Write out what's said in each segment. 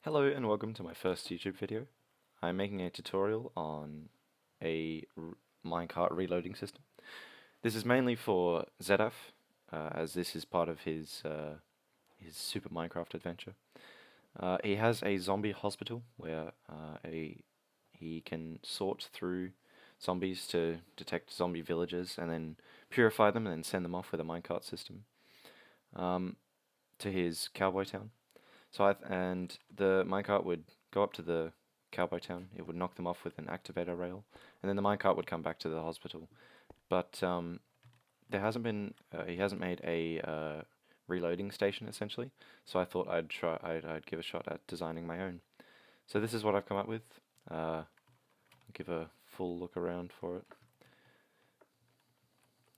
Hello and welcome to my first YouTube video. I'm making a tutorial on a minecart reloading system. This is mainly for Zedaph, as this is part of his Super Minecraft adventure. He has a zombie hospital where he can sort through zombies to detect zombie villagers and then purify them and then send them off with a minecart system to his cowboy town. And the minecart would go up to the cowboy town. It would knock them off with an activator rail, and then the minecart would come back to the hospital. But there hasn't been he hasn't made a reloading station essentially. So I thought I'd give a shot at designing my own. So this is what I've come up with. I'll give a full look around for it.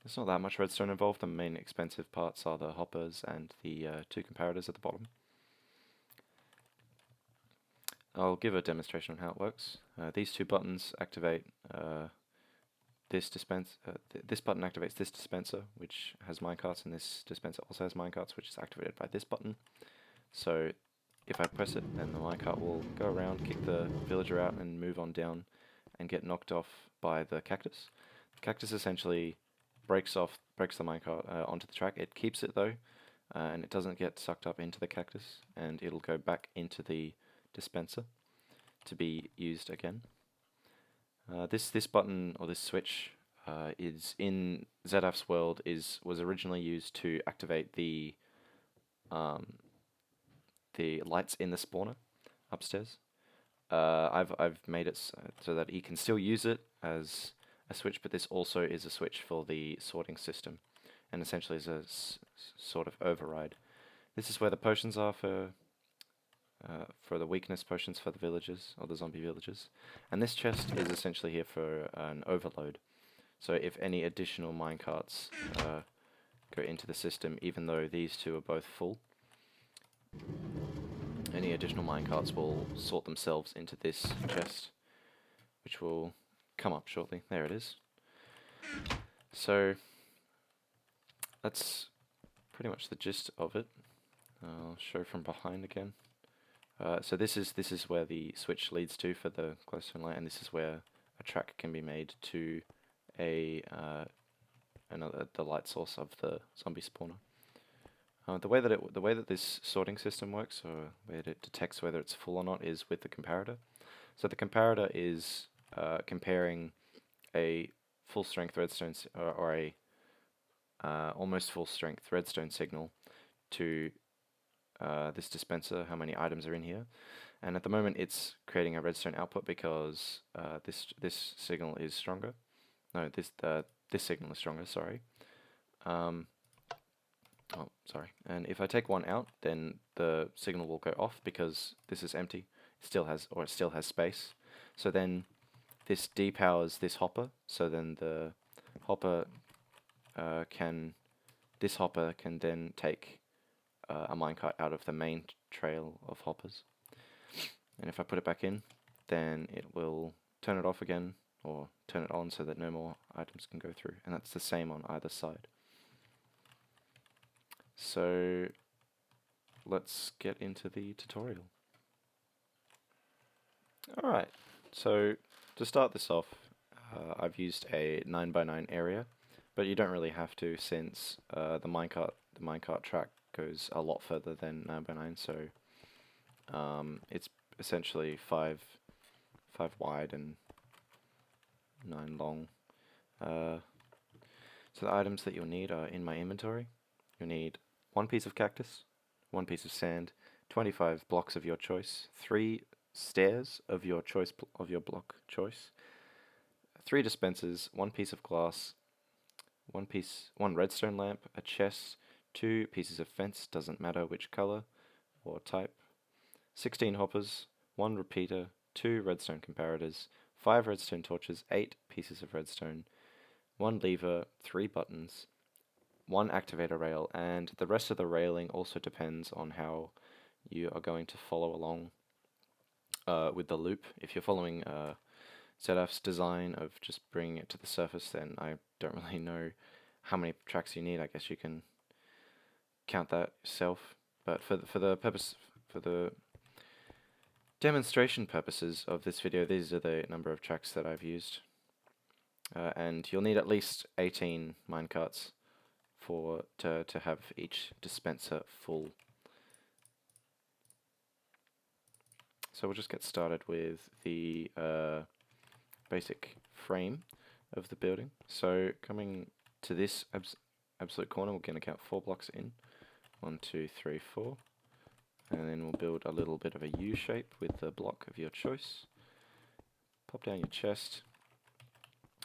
There's not that much redstone involved. The main expensive parts are the hoppers and the two comparators at the bottom. I'll give a demonstration on how it works. These two buttons activate this button activates this dispenser, which has minecarts, and this dispenser also has minecarts, which is activated by this button. So if I press it, then the minecart will go around, kick the villager out, and move on down and get knocked off by the cactus. The cactus essentially breaks the minecart onto the track. It keeps it though, and it doesn't get sucked up into the cactus, and it'll go back into the dispenser to be used again. This button or this switch is in Zedaph's world was originally used to activate the lights in the spawner upstairs. I've made it so that he can still use it as a switch, but this also is a switch for the sorting system, and essentially is a sort of override. This is where the potions are for the weakness potions for the villagers, or the zombie villagers. And this chest is essentially here for an overload. So if any additional minecarts go into the system, even though these two are both full, any additional minecarts will sort themselves into this chest, which will come up shortly. There it is. So that's pretty much the gist of it. I'll show from behind again. So this is where the switch leads to for the glowstone light, and this is where a track can be made to the light source of the zombie spawner. The way that this sorting system works, or the way that it detects whether it's full or not, is with the comparator. So the comparator is comparing a full strength redstone or a almost full strength redstone signal to this dispenser, how many items are in here, and at the moment it's creating a redstone output because this signal is stronger. No, this signal is stronger. Sorry. Oh, sorry. And if I take one out, then the signal will go off because this is empty. It still has space. So then this depowers this hopper. So then the hopper this hopper can then take a minecart out of the main trail of hoppers. And if I put it back in, then it will turn it off again, or turn it on so that no more items can go through. And that's the same on either side. So let's get into the tutorial. Alright, so to start this off, I've used a 9x9 area, but you don't really have to, since the minecart track goes a lot further than 9x9, so it's essentially 5 wide and 9 long. So the items that you'll need are in my inventory. You'll need 1 piece of cactus, 1 piece of sand, 25 blocks of your choice, 3 stairs of your choice block choice, 3 dispensers, 1 piece of glass, 1 redstone lamp, a chest, 2 pieces of fence, doesn't matter which color or type, 16 hoppers, 1 repeater, 2 redstone comparators, 5 redstone torches, 8 pieces of redstone, 1 lever, 3 buttons, 1 activator rail, and the rest of the railing also depends on how you are going to follow along with the loop. If you're following Zedaph's design of just bringing it to the surface, then I don't really know how many tracks you need. I guess you can count that yourself. But for the demonstration purposes of this video, these are the number of tracks that I've used. And you'll need at least 18 minecarts to have each dispenser full. So we'll just get started with the basic frame of the building. So coming to this absolute corner, we're going to count 4 blocks in. 1, 2, 3, 4. And then we'll build a little bit of a U shape with the block of your choice. Pop down your chest.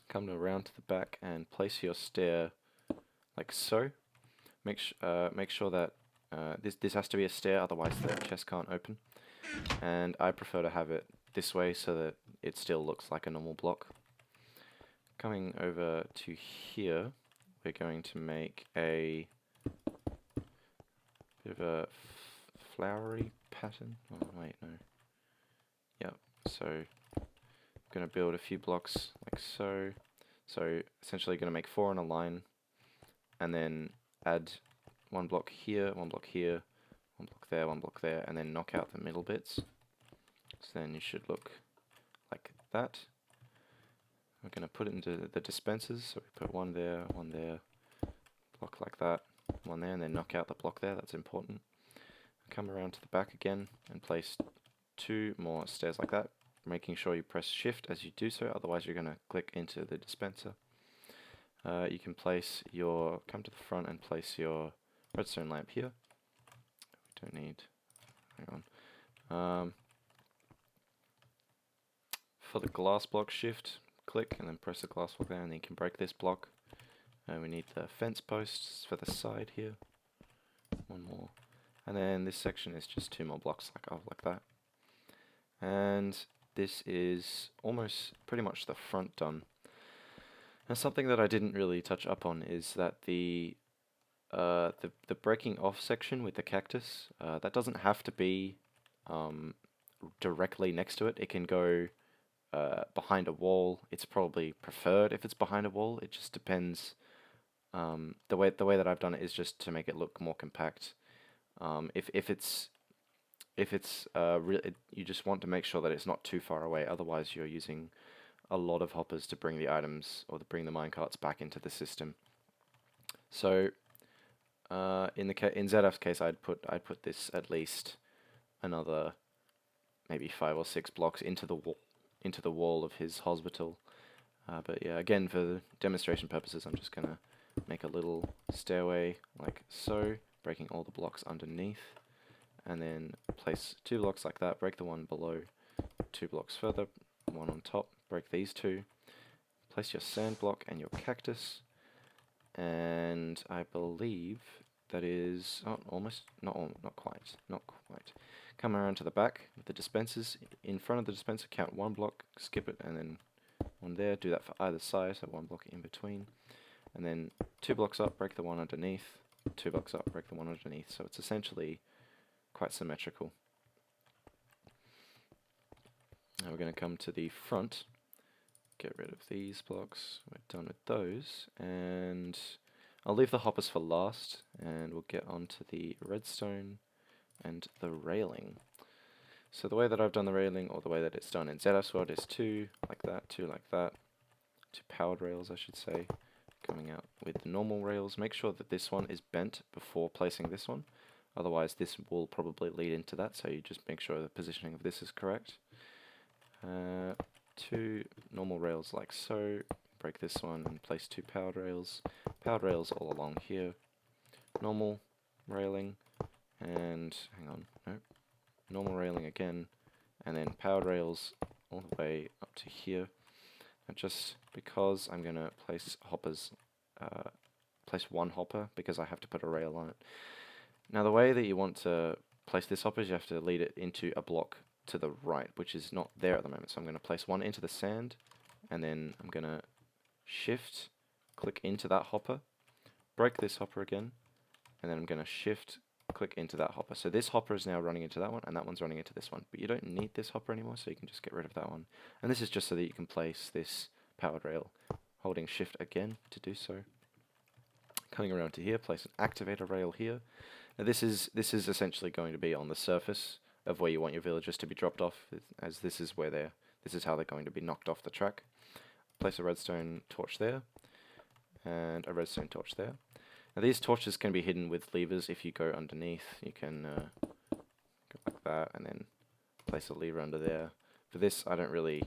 Come around to the back and place your stair like so. Make sure that this has to be a stair, otherwise the chest can't open. And I prefer to have it this way so that it still looks like a normal block. Coming over to here, we're going to make a bit of a flowery pattern. Oh wait, no. Yep. So I'm going to build a few blocks like so. So essentially going to make 4 in a line, and then add 1 block here, 1 block here, 1 block there, 1 block there, and then knock out the middle bits. So then you should look like that. We're going to put it into the dispensers, so we put 1 there, 1 there, block like that, 1 there, and then knock out the block there. That's important. Come around to the back again and place 2 more stairs like that, making sure you press shift as you do so, otherwise you're going to click into the dispenser. You can come to the front and place your redstone lamp here. We don't need, hang on. For the glass block, shift, click, and then press the glass block there, and then you can break this block. We need the fence posts for the side here. 1 more. And then this section is just 2 more blocks like that. And this is almost pretty much the front done. Now something that I didn't really touch up on is that the breaking off section with the cactus, that doesn't have to be directly next to it. It can go behind a wall. It's probably preferred if it's behind a wall. It just depends. The way that I've done it is just to make it look more compact. If it's you just want to make sure that it's not too far away. Otherwise, you're using a lot of hoppers to bring the items or to bring the minecarts back into the system. So in Zedaph's case, I'd put this at least another maybe 5 or 6 blocks into the wall of his hospital. But yeah, again, for the demonstration purposes, I'm just gonna make a little stairway like so, breaking all the blocks underneath, and then place 2 blocks like that, break the one below, 2 blocks further, 1 on top, break these 2, place your sand block and your cactus, and I believe that is not quite. Come around to the back with the dispensers. In front of the dispenser, count 1 block, skip it, and then 1 there. Do that for either side, so 1 block in between. And then 2 blocks up, break the one underneath, 2 blocks up, break the one underneath. So it's essentially quite symmetrical. Now we're going to come to the front, get rid of these blocks. We're done with those, and I'll leave the hoppers for last, and we'll get onto the redstone and the railing. So the way that I've done the railing, or the way that it's done in Zedaph's world, is 2 like that, 2 like that, 2 powered rails I should say, coming out with the normal rails. Make sure that this one is bent before placing this one, otherwise this will probably lead into that, so you just make sure the positioning of this is correct. 2 normal rails like so, break this one and place 2 powered rails all along here, normal railing, and hang on, nope, normal railing again, and then powered rails all the way up to here. And just because I'm going to place hoppers, place 1 hopper because I have to put a rail on it. Now the way that you want to place this hopper is you have to lead it into a block to the right, which is not there at the moment. So I'm going to place 1 into the sand, and then I'm going to shift, click into that hopper, break this hopper again, and then I'm going to shift, click into that hopper. So this hopper is now running into that one, and that one's running into this one. But you don't need this hopper anymore, so you can just get rid of that one. And this is just so that you can place this powered rail, holding shift again to do so. Coming around to here, place an activator rail here. Now this is essentially going to be on the surface of where you want your villagers to be dropped off, as this is how they're going to be knocked off the track. Place a redstone torch there, and a redstone torch there. Now these torches can be hidden with levers. If you go underneath, you can go like that, and then place a lever under there. For this, I don't really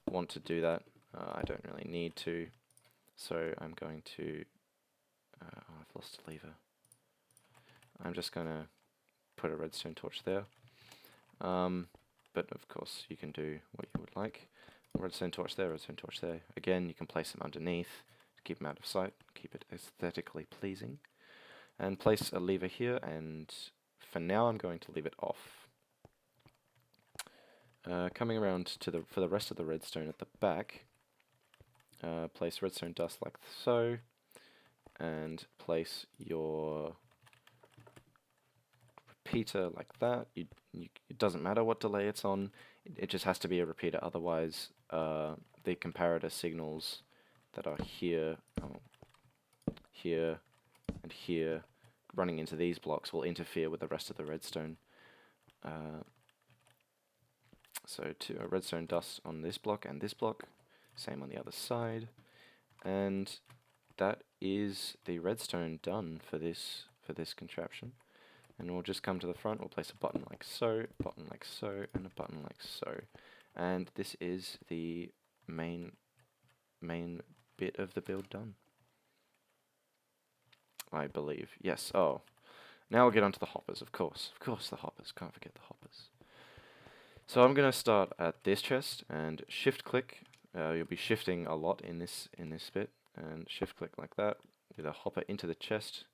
want to do that. I don't really need to, so I'm going to... oh, I've lost a lever. I'm just going to put a redstone torch there. But of course, you can do what you would like. Redstone torch there, redstone torch there. Again, you can place them underneath to keep them out of sight, keep it aesthetically pleasing. And place a lever here, and for now I'm going to leave it off. Coming around to for the rest of the redstone at the back, place redstone dust like so, and place your repeater like that. It doesn't matter what delay it's on, it just has to be a repeater, otherwise the comparator signals that are here, here, and here, running into these blocks will interfere with the rest of the redstone. So to a redstone dust on this block and this block, same on the other side, and that is the redstone done for this contraption. And we'll just come to the front, we'll place a button like so, and a button like so. And this is the main bit of the build done, I believe. Yes, oh. Now we'll get onto the hoppers, of course. Of course the hoppers, can't forget the hoppers. So I'm going to start at this chest and shift click. You'll be shifting a lot in this bit, and shift click like that with a hopper into the chest,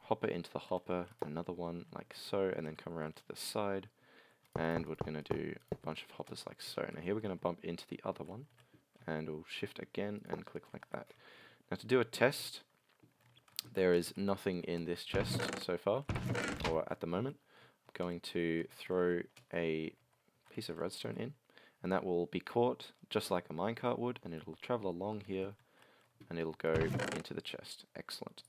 hopper into the hopper, another one like so, and then come around to the side, and we're going to do a bunch of hoppers like so. Now here we're going to bump into the other one, and we'll shift again and click like that. Now to do a test, there is nothing in this chest so far, or at the moment. I'm going to throw a piece of redstone in, and that will be caught just like a minecart would, and it'll travel along here, and it'll go into the chest. Excellent.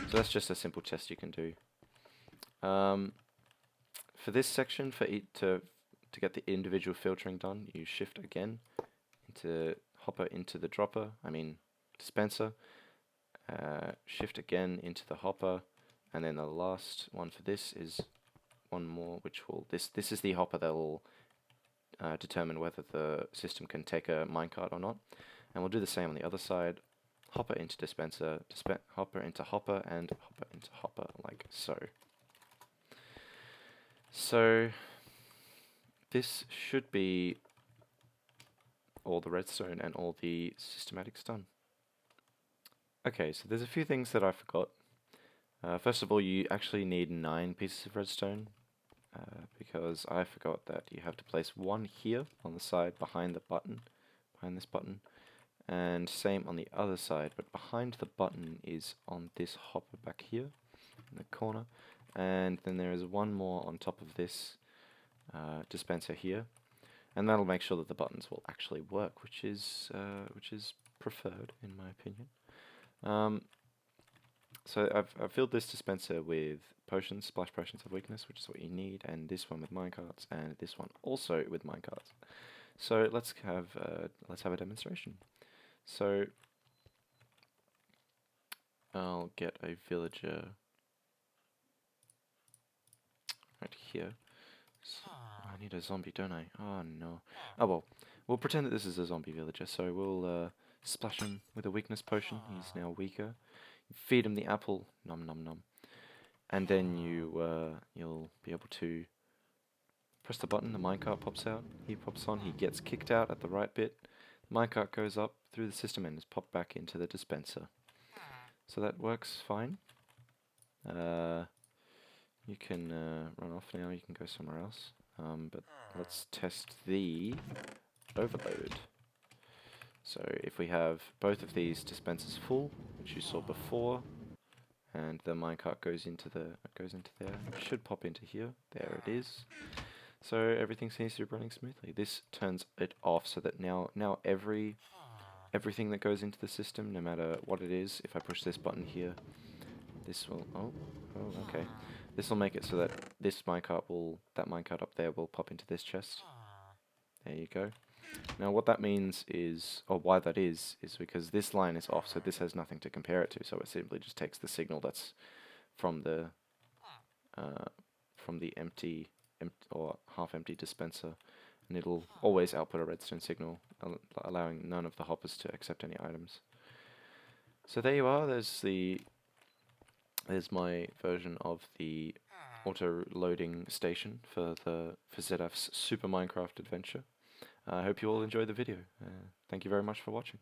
So that's just a simple test you can do. For this section, to get the individual filtering done, you shift again into hopper into the dropper, dispenser, shift again into the hopper, and then the last one for this is one more, which will, this is the hopper that will determine whether the system can take a minecart or not. And we'll do the same on the other side. Hopper into dispenser, hopper into hopper, and hopper into hopper, like so. So this should be all the redstone and all the systematics done. Okay, so there's a few things that I forgot. First of all, you actually need 9 pieces of redstone, because I forgot that you have to place one here on the side behind the button, behind this button, and same on the other side, but behind the button is on this hopper back here in the corner, and then there is one more on top of this dispenser here, and that'll make sure that the buttons will actually work, which is preferred in my opinion. So I've filled this dispenser with potions, splash potions of weakness, which is what you need, and this one with minecarts, and this one also with minecarts. So let's have a demonstration. So I'll get a villager right here. So I need a zombie, don't I? Oh no. Oh well, we'll pretend that this is a zombie villager. So we'll splash him with a weakness potion. He's now weaker. Feed him the apple, nom nom nom, and then you'll be able to press the button. The minecart pops out. He pops on. He gets kicked out at the right bit. The minecart goes up through the system and is popped back into the dispenser. So that works fine. You can run off now. You can go somewhere else. But let's test the overload. So if we have both of these dispensers full, which you saw before, and the minecart goes into there, it should pop into here. There it is. So everything seems to be running smoothly. This turns it off so that now everything that goes into the system, no matter what it is, if I push this button here, this will okay. This will make it so that that minecart up there will pop into this chest. There you go. Now what that means is, or why that is because this line is off, so this has nothing to compare it to, so it simply just takes the signal that's from the empty or half-empty dispenser, and it'll always output a redstone signal, allowing none of the hoppers to accept any items. So there you are. There's my version of the auto-loading station for Zedaph's Super Minecraft adventure. I hope you all enjoyed the video. Thank you very much for watching.